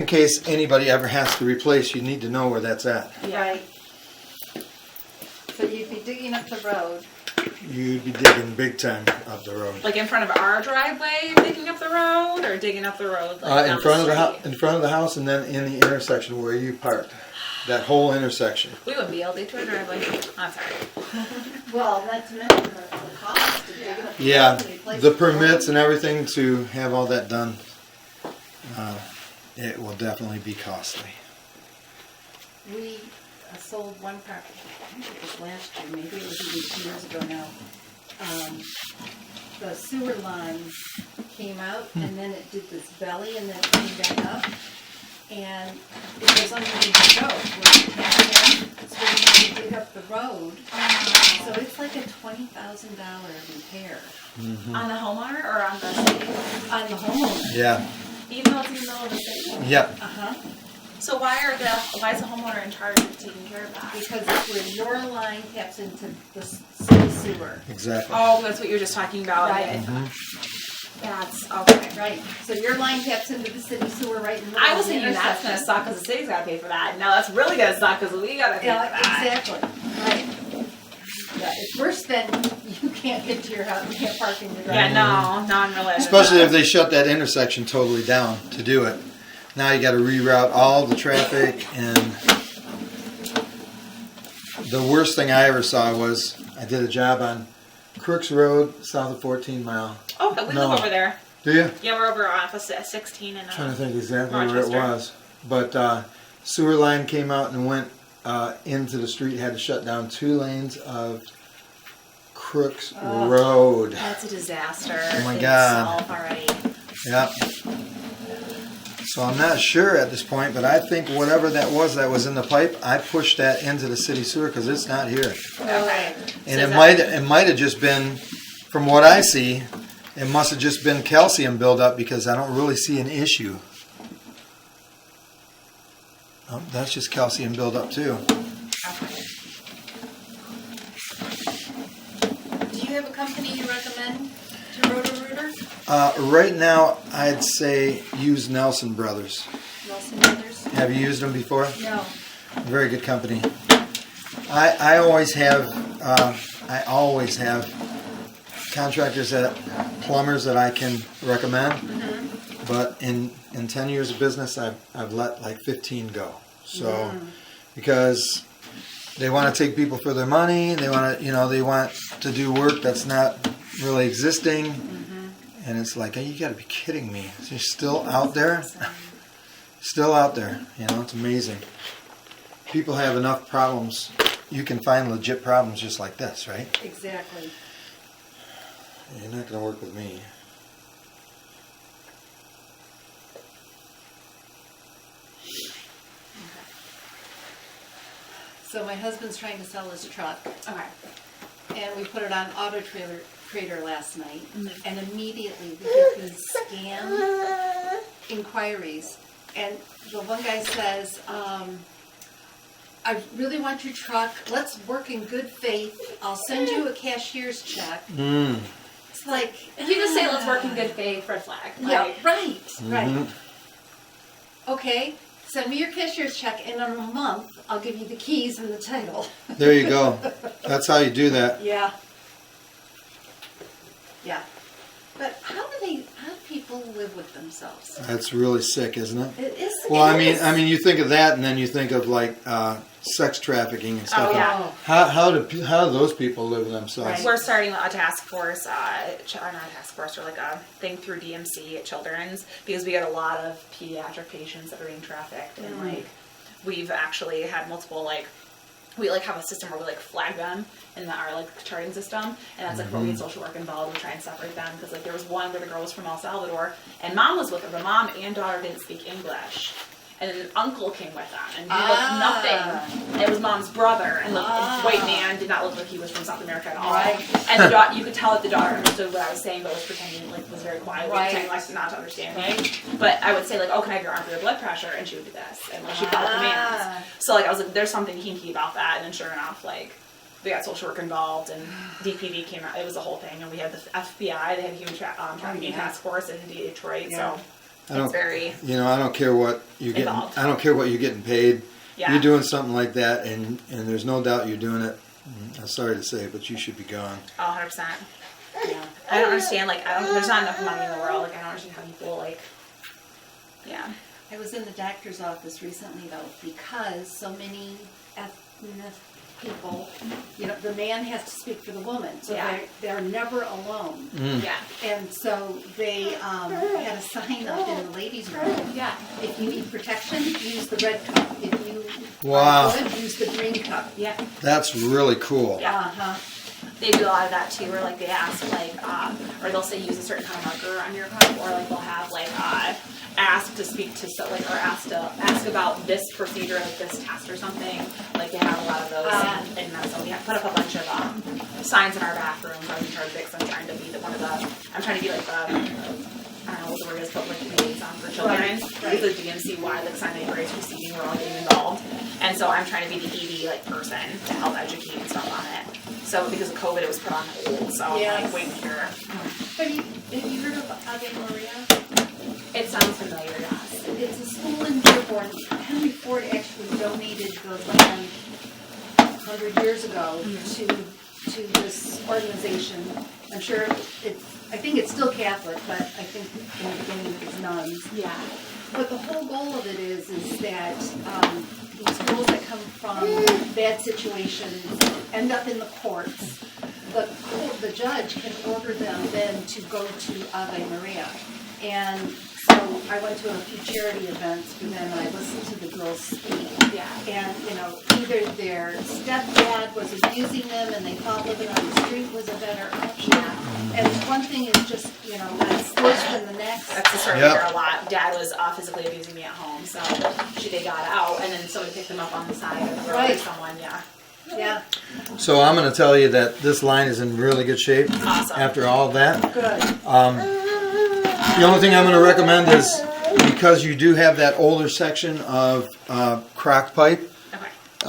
case anybody ever has to replace, you need to know where that's at. Right. So you'd be digging up the road. You'd be digging big time up the road. Like in front of our driveway, digging up the road, or digging up the road like down In front of the street? in front of the house, and then in the intersection where you parked. That whole intersection. We wouldn't be able to get to a driveway. I'm sorry. Well, that's meant for the cost to dig it up. Yeah, and replace the road. permits and everything to have all that done, it will definitely be costly. We sold one property, I think it was last year, maybe it was even 2 years ago now. The sewer line came out and then it did this belly and then it came back up. And it goes underneath the road where you can't in. So when you dig up the road, so it's like a $20,000 repair On the homeowner or on the city? on the homeowner. Yeah, Even though it's in the middle of the city? yep. Uh-huh. So why is the homeowner in charge of taking care of that? Because it's where your line taps into the city sewer. Exactly. Oh, that's what you were just talking about. Right. Yeah. That's okay. Right, so your line taps into the city sewer right in the middle I was of the thinking that's gonna intersection. suck because the city's gotta pay for that. No, that's really gonna suck because we gotta pay Yeah, for that. exactly, right. Yeah, it's worse than you can't get to your house, you can't park in your driveway. Yeah, no, non-related. Especially if they shut that intersection totally down to do it. Now you got to reroute all the traffic, and the worst thing I ever saw was I did a job on Crooks Road, south of 14 Mile. Oh, we No. live over there. Do you? Yeah, we're over off of 16 and Trying to think exactly where it Rochester. was, but sewer line came out and went into the street. Had to shut down 2 lanes of Crooks Road. That's a disaster. Oh my in God. itself already. Yep. So I'm not sure at this point, but I think whatever that was in the pipe, I pushed that into the city sewer because it's not here. Okay. And So it might have just been, from what I see, it must have just been calcium buildup because I don't really see an issue. Oh, that's just calcium buildup too. Okay. Do you have a company you recommend to Roto-Rooter? Right now, I'd say use Nelson Brothers. Nelson Brothers? Have you used them before? No. Very good company. I always have contractors plumbers that I can recommend. Mm-hmm. But in 10 years of business, I've let like 15 go. So because they want to take people for their money, they want to do work that's not really existing, and it's like, hey, you got to be kidding me! You're still out there, still out there. It's amazing. People have enough problems. You can find legit problems just like this, right? Exactly. You're not going to work with me. So my husband's trying to sell his truck, Okay. and we put it on Auto Trader last night, and immediately we get these scam inquiries. And the one guy says, I really want your truck. Let's work in good faith. I'll send you a cashier's check. It's like, If you just say let's work in good faith, red flag. yeah, Like, right, right. Okay, send me your cashier's check, and in a month, I'll give you the keys and the title. There you go. That's how you do that. Yeah. Yeah. But how do people live with themselves? That's really sick, isn't it? It is. Well, it is. I mean, you think of that, and then you think of like sex trafficking and stuff. Oh, yeah. How do those people live with themselves? Right. We're starting a task force, or not a task force, or like a thing through DMC at Children's, because we get a lot of pediatric patients that are being trafficked, and like we've actually had multiple we have a system where we flag them in our charting system, and that's where we get social work involved. We try and separate them because there was one where the girl was from El Salvador, and mom was with her, but mom and daughter didn't speak English. And then an uncle came with them, and he looked nothing. And it was mom's brother, and the white man did not look like he was from South America at all. Right. And you could tell that the daughter understood what I was saying, but was pretending was very quiet, pretending not to understand me. But I would say oh, can I have your arm for your blood pressure? And she would do this, and she'd follow commands. So I was like, there's something kinky about that. And then sure enough, we got social work involved, and DPD came out. It was a whole thing, and we had the FBI. They had a human trafficking task force in Detroit. Yeah. So I don't, It's very, I don't care what you're getting. Involved. I don't care what you're getting paid. yeah. You're doing something like that, and there's no doubt you're doing it. I'm sorry to say, but you should be gone. Oh, 100%. Yeah. I don't understand, like, there's not enough money in the world. Like, I don't understand how people, like, yeah. I was in the doctor's office recently though, because so many ethnic people, the man has to speak for the woman, so Yeah. they're never alone. Yeah. And so they had a sign up in the ladies' room. Yeah. If you need protection, use the red cup. If you Wow. are good, use the green cup. Yeah. That's really cool. Yeah. Uh-huh. They do a lot of that too, where like they ask like, or they'll say use a certain kind of marker on your cup, or like they'll have like ask to speak to or ask about this procedure, like this test or something. Like they have a lot of those in medicine. We have put up a bunch of signs in our bathrooms. I was in charge of it because I'm trying to be I'm trying to be like the, I don't know what the word is, but like the liaison for children. Right. With the DMC, why like sign language proceeding, we're all getting involved. And so I'm trying to be the ED like person to help educate and stuff on it. So because of COVID, it was put on hold. So I'm Yes. like waiting here. Have you heard of Ave Maria? It sounds familiar, yes. It's a school in Dearborn. Henry Ford actually donated the land 100 years ago to this organization. I'm sure I think it's still Catholic, but I think in the beginning it was nuns. Yeah. But the whole goal of it is that these girls that come from bad situations end up in the courts. The judge can order them then to go to Ave Maria. And so I went to a few charity events for them, and I listened to the girls speak. Yeah. And, either their stepdad was abusing them and they thought living on the street was a better option. And one thing is just, that's worse than the next. That's the story Yep. we hear a lot. Dad was physically abusing me at home, so they got out, and then somebody picked them up on the side of the road or Right. someone, yeah. Yeah, So I'm going to tell you that this line is in really good shape. Awesome. After all of that, good. the only thing I'm going to recommend is because you do have that older section of crock pipe,